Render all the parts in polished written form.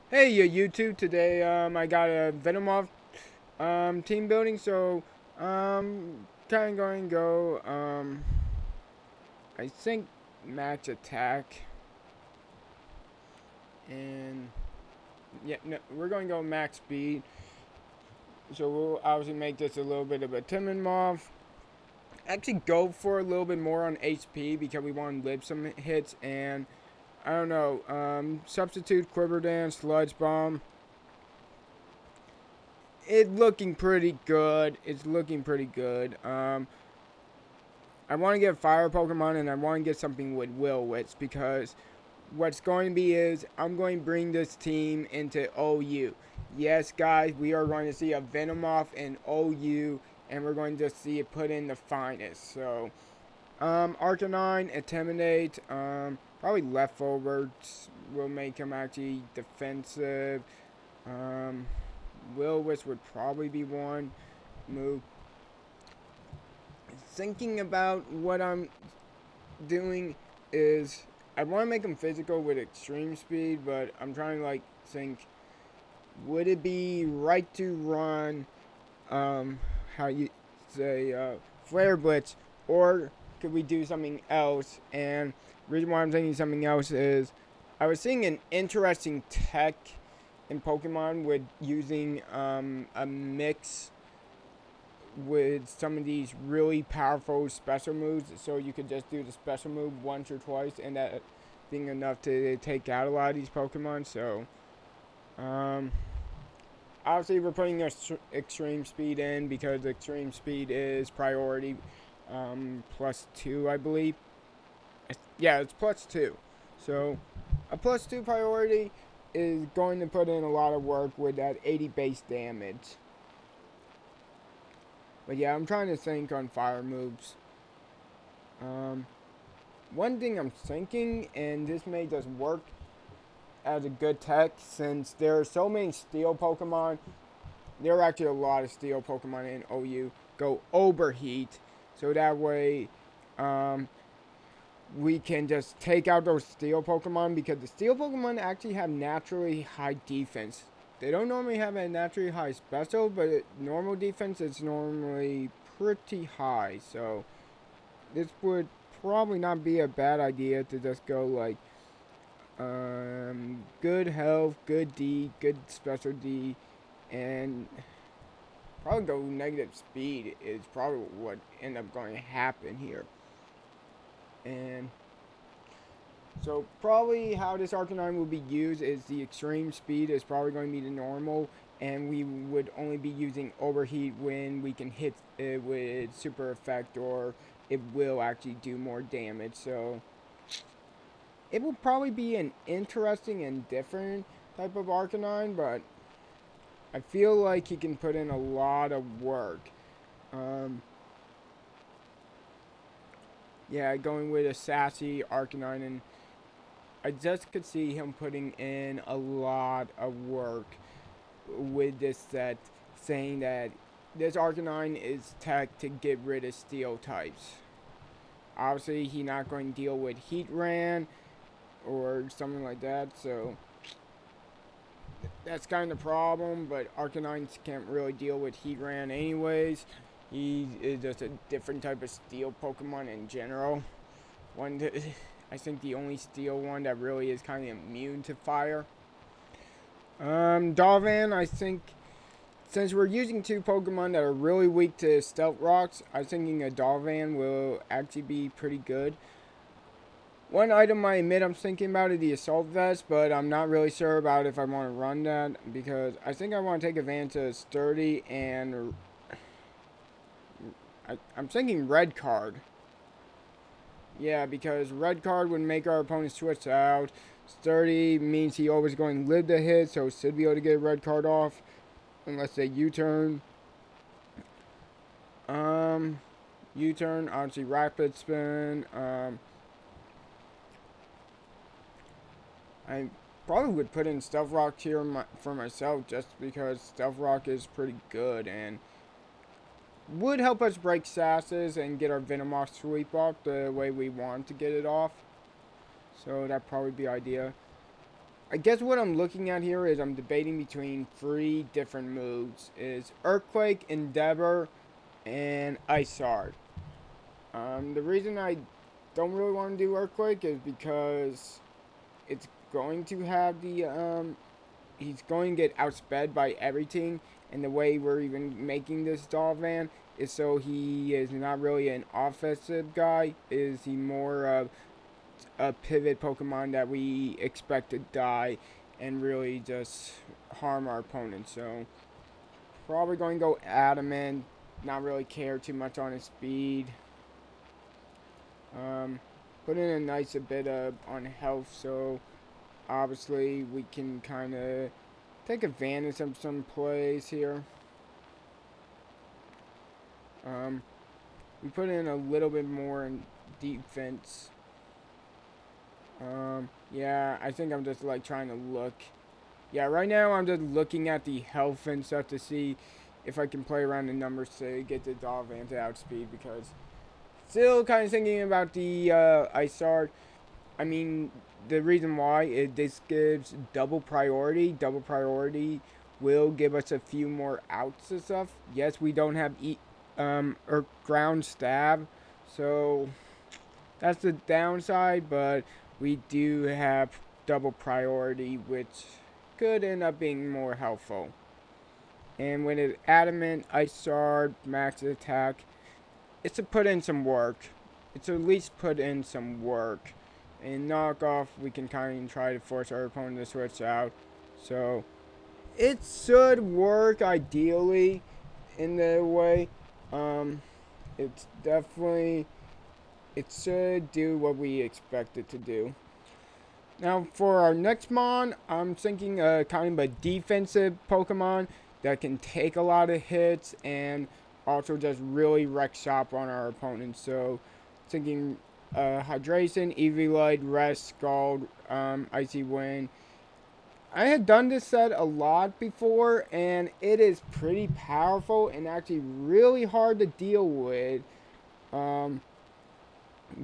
Hey, YouTube. Today, I got a Venomoth team building, so kind of going to go. I think max attack, and yeah, no, we're going to go max speed. So we'll obviously make this a little bit of a timid moth. Actually, go for a little bit more on HP because we want to live some hits, and I don't know. Substitute Quiver Dance, Sludge Bomb. It's looking pretty good. It's looking pretty good. I want to get fire Pokemon and I want to get something with Will-Wits because what's going to be is I'm going to bring this team into OU. Yes, guys, we are going to see a Venomoth in OU and we're going to see it put in the finest. So, Arcanine, Intimidate, probably Leftovers will make him actually defensive. Um, Will-Wits would probably be one move. Thinking about what I'm doing is I want to make them physical with extreme speed, but I'm trying to like think, would it be right to run, how you say, flare blitz, or could we do something else? And the reason why I'm thinking something else is I was seeing an interesting tech in Pokemon with using a mix with some of these really powerful special moves, so you could just do the special move once or twice, and that being enough to take out a lot of these Pokemon. So, um, obviously, we're putting extreme speed in because extreme speed is priority, +2, I believe. Yeah, it's +2. So, a +2 priority is going to put in a lot of work with that 80 base damage. But yeah, I'm trying to think on fire moves. Um, One thing I'm thinking, and this may just work as a good tech, since there are so many steel Pokemon, there are actually a lot of steel Pokemon in OU, go overheat, so that way um, we can just take out those steel Pokemon, because the steel Pokemon actually have naturally high defense. They don't normally have a naturally high special, but normal defense is normally pretty high, so this would probably not be a bad idea to just go like good health, good D, good special D, and probably go negative speed is probably what end up going to happen here. And so probably how this Arcanine will be used is the extreme speed is probably going to be the normal, and we would only be using overheat when we can hit it with super effect or it will actually do more damage. So it will probably be an interesting and different type of Arcanine, but I feel like he can put in a lot of work. Um, yeah, going with a sassy Arcanine, and I just could see him putting in a lot of work with this set, saying that this Arcanine is tech to get rid of steel types. Obviously, he's not going to deal with Heat Ran or something like that, so that's kind of the problem, but Arcanines can't really deal with Heatran anyways. He is just a different type of steel Pokemon in general. One that, I think the only steel one that really is kind of immune to fire. Darvan, I think since we're using two Pokemon that are really weak to Stealth Rocks, I'm thinking a Darvan will actually be pretty good. One item I admit I'm thinking about is the Assault Vest, but I'm not really sure about if I want to run that because I think I want to take advantage of Sturdy and I'm thinking Red Card. Yeah, because Red Card would make our opponent switch out. Sturdy means he always going to live the hit, so should be able to get a Red Card off unless they U-turn. Um, U-turn, obviously Rapid Spin. I probably would put in Stealth Rock here for myself just because Stealth Rock is pretty good and would help us break Sasses and get our Venomoth sweep off the way we want to get it off. So that'd probably be idea. I guess what I'm looking at here is I'm debating between three different moves: is Earthquake, Endeavor, and Ice Shard. The reason I don't really want to do Earthquake is because it's going to have the he's going to get outsped by everything, and the way we're even making this doll van is so he is not really an offensive guy. Is he more of a pivot Pokemon that we expect to die and really just harm our opponents? So probably going to go Adamant. Not really care too much on his speed. Um, Put in a nice a bit of on health, so obviously we can kind of take advantage of some plays here. Um, we put in a little bit more in defense. Yeah, I think I'm just like trying to look. Yeah, right now I'm just looking at the health and stuff to see if I can play around the numbers to get the Dolphin to outspeed, because still kind of thinking about the Ice Shard. I mean, the reason why is this gives double priority. Double priority will give us a few more outs and stuff. Yes, we don't have or ground stab, so that's the downside. But we do have double priority, which could end up being more helpful. And when it's adamant, ice shard, max attack, it's to put in some work. It's to at least put in some work. And knockoff, we can kind of try to force our opponent to switch out. So it should work ideally in the way. It's definitely, it should do what we expect it to do. Now for our next mon, I'm thinking kind of a defensive Pokemon that can take a lot of hits and also just really wreck shop on our opponents. So thinking Hydration, Eviolite, Rest, Scald, Icy Wind. I had done this set a lot before, and it is pretty powerful and actually really hard to deal with. Um,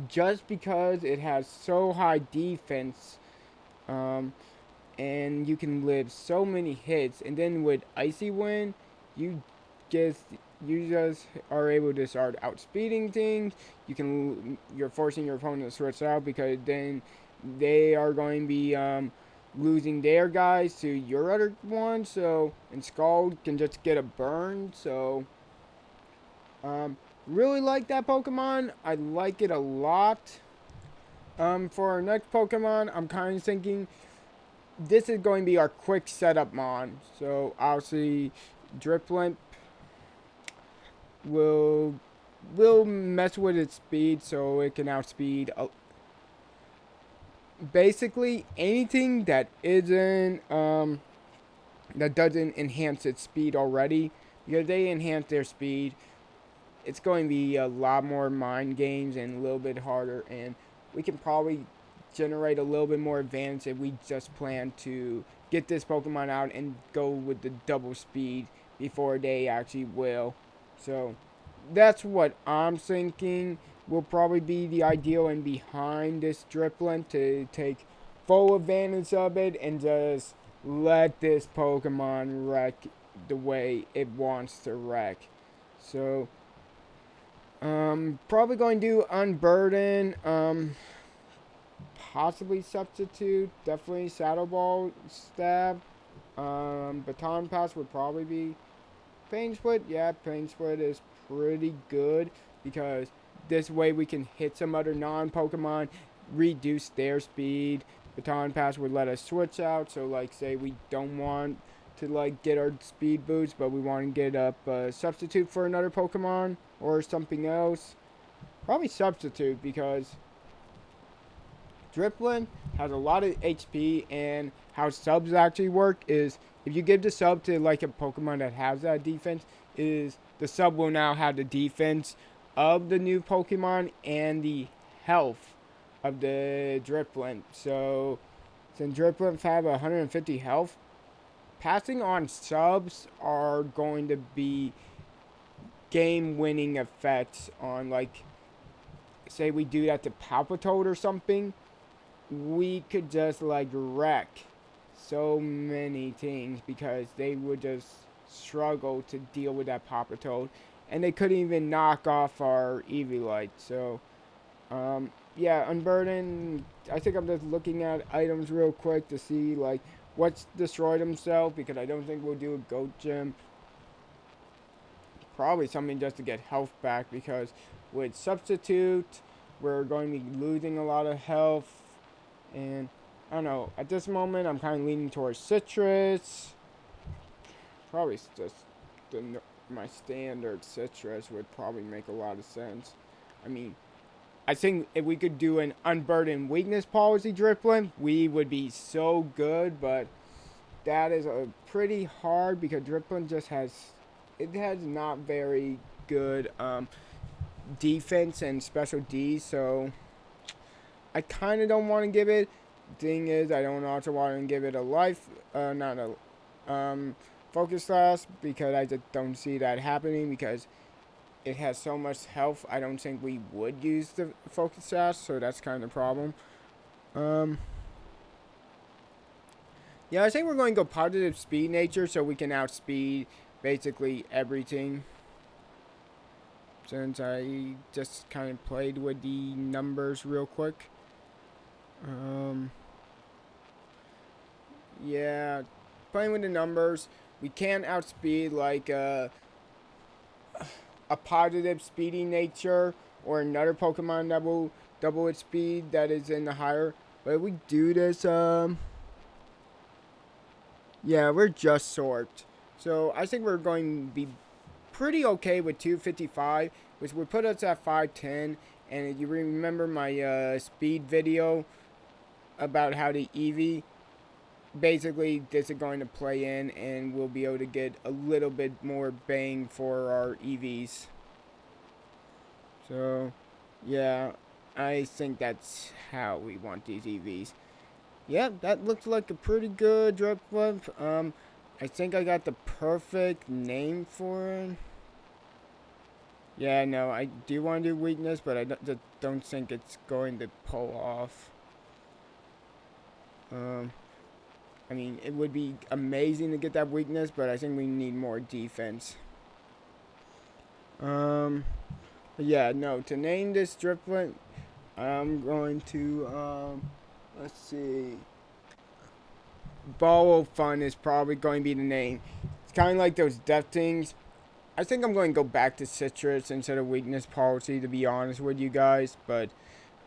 just because it has so high defense, um, and you can live so many hits, and then with Icy Wind, you just you just are able to start outspeeding things. You're forcing your opponent to switch out, because then they are going to be losing their guys to your other one. So, and Scald can just get a burn. So really like that Pokemon. I like it a lot. For our next Pokemon, I'm kind of thinking this is going to be our quick setup mon. So obviously, Driplimp will mess with its speed, so it can outspeed basically anything that isn't that doesn't enhance its speed already. Because they enhance their speed, it's going to be a lot more mind games and a little bit harder, and we can probably generate a little bit more advantage if we just plan to get this Pokemon out and go with the double speed before they actually will. So that's what I'm thinking will probably be the ideal and behind this Dripling, to take full advantage of it and just let this Pokemon wreck the way it wants to wreck. So probably going to do Unburden, possibly Substitute, definitely Saddle Ball Stab. Baton Pass would probably be Pain Split. Yeah, Pain Split is pretty good, because this way we can hit some other non-Pokemon, reduce their speed. Baton Pass would let us switch out, so like say we don't want to like get our speed boost, but we want to get up a substitute for another Pokemon or something else. Probably Substitute, because Dripling has a lot of HP, and how subs actually work is if you give the sub to like a Pokemon that has that defense, is the sub will now have the defense of the new Pokemon and the health of the Dripling. So since Dripling have 150 health, passing on subs are going to be game-winning effects on, like, say we do that to Palpitoad or something, we could just like wreck so many things because they would just struggle to deal with that Papa Toad. And they couldn't even knock off our Eevee. So, yeah, Unburden, I think I'm just looking at items real quick to see, like, what's destroyed himself, because I don't think we'll do a Goat Gym. Probably something just to get health back, because with Substitute, we're going to be losing a lot of health. And, I don't know, at this moment, I'm kind of leaning towards Citrus. Probably just my standard Citrus would probably make a lot of sense. I mean, I think if we could do an Unburdened Weakness Policy Drifblim, we would be so good, but that is a pretty hard because Drifblim just has not very good defense and special D, so I kind of don't want to give it. Thing is, I don't also want to give it a life, not a focus loss, because I just don't see that happening because it has so much health. I don't think we would use the focus sash, so that's kind of the problem. Yeah, I think we're going to go positive speed nature so we can outspeed basically everything. Since I just kind of played with the numbers real quick. Yeah, playing with the numbers, we can't outspeed like a positive speedy nature or another Pokemon that will double its speed that is in the higher. But if we do this, yeah, we're just sort. So I think we're going to be pretty okay with 255, which would put us at 510. And if you remember my speed video about how the Eevee, basically this is going to play in and we'll be able to get a little bit more bang for our EVs. So, yeah, I think that's how we want these EVs. Yep, that looks like a pretty good Drifblim. I think I got the perfect name for it. Yeah, no, I do want to do weakness, but I don't think it's going to pull off. I mean, it would be amazing to get that weakness, but I think we need more defense. Yeah, no, to name this Drifblim, I'm going to, let's see. Ball of Fun is probably going to be the name. It's kind of like those death things. I think I'm going to go back to Citrus instead of weakness policy, to be honest with you guys, but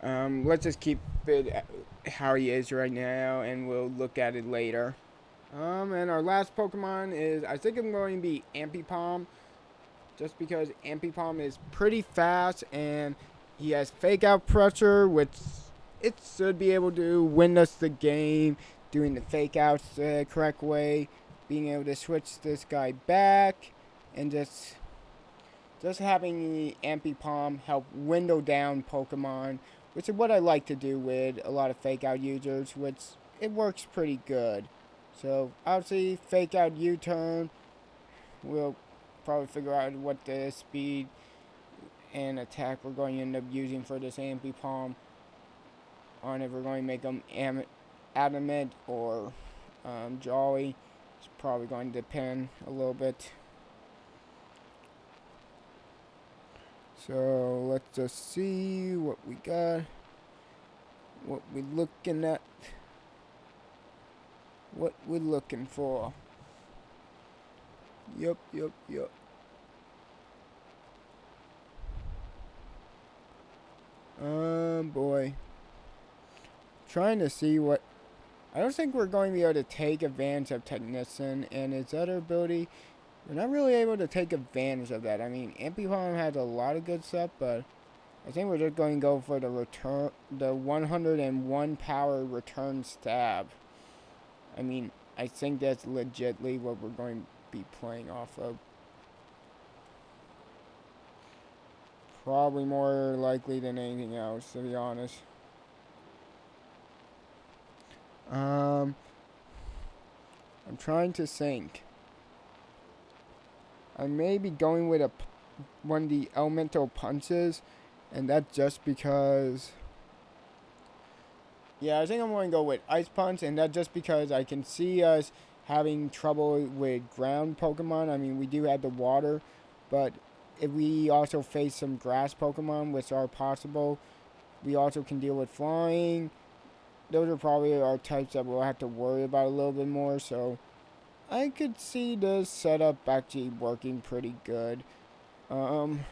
let's just keep it how he is right now, and we'll look at it later. And our last Pokemon is, I think I'm going to be Ambipom, just because Ambipom is pretty fast, and he has Fake Out Pressure, which it should be able to win us the game, doing the Fake Outs the correct way, being able to switch this guy back, and just having the Ambipom help window down Pokemon, which is what I like to do with a lot of Fake Out users, which it works pretty good. So, obviously, Fake Out U-Turn, we'll probably figure out what the speed and attack we're going to end up using for this Ambipom, on if we're going to make them Adamant or Jolly. It's probably going to depend a little bit. So let's just see what we got, what we're looking at, what we're looking for. Yup. Boy. Trying to see what, I don't think we're going to be able to take advantage of Technician and its other ability. We're not really able to take advantage of that. I mean, Ambipom has a lot of good stuff, but I think we're just going to go for the 101 power return stab. I mean, I think that's legitly what we're going to be playing off of. Probably more likely than anything else, to be honest. I'm trying to think. I may be going with one of the elemental punches, and that's just because Yeah, I think I'm going to go with Ice Punch, and that's just because I can see us having trouble with ground Pokemon. I mean, we do have the water, but if we also face some grass Pokemon, which are possible, we also can deal with flying. Those are probably our types that we'll have to worry about a little bit more, so I could see this setup actually working pretty good. Um,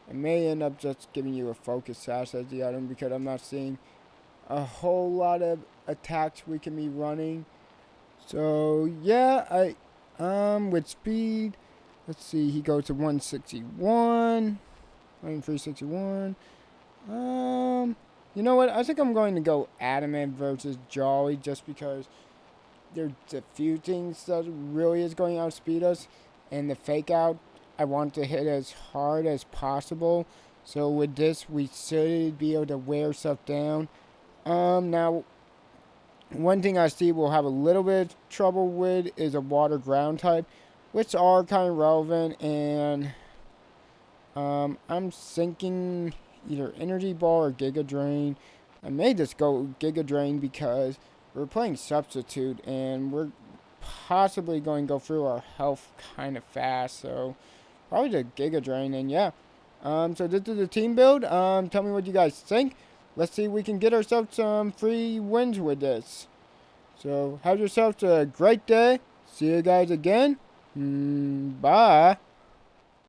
I may end up just giving you a Focus Sash as the item because I'm not seeing a whole lot of attacks we can be running. So yeah, with speed, let's see, he goes to 161, 361. You know what? I think I'm going to go Adamant versus Jolly just because there's a few things that really is going to outspeed us, and the fake out I want to hit as hard as possible. So with this, we should be able to wear stuff down. Now one thing I see we'll have a little bit of trouble with is a water ground type, which are kind of relevant, and I'm thinking either Energy Ball or Giga Drain. I may just go Giga Drain because we're playing Substitute, and we're possibly going to go through our health kind of fast, so probably the Giga Drain, and yeah. So this is the team build. Tell me what you guys think. Let's see if we can get ourselves some free wins with this. So have yourselves a great day. See you guys again. Bye.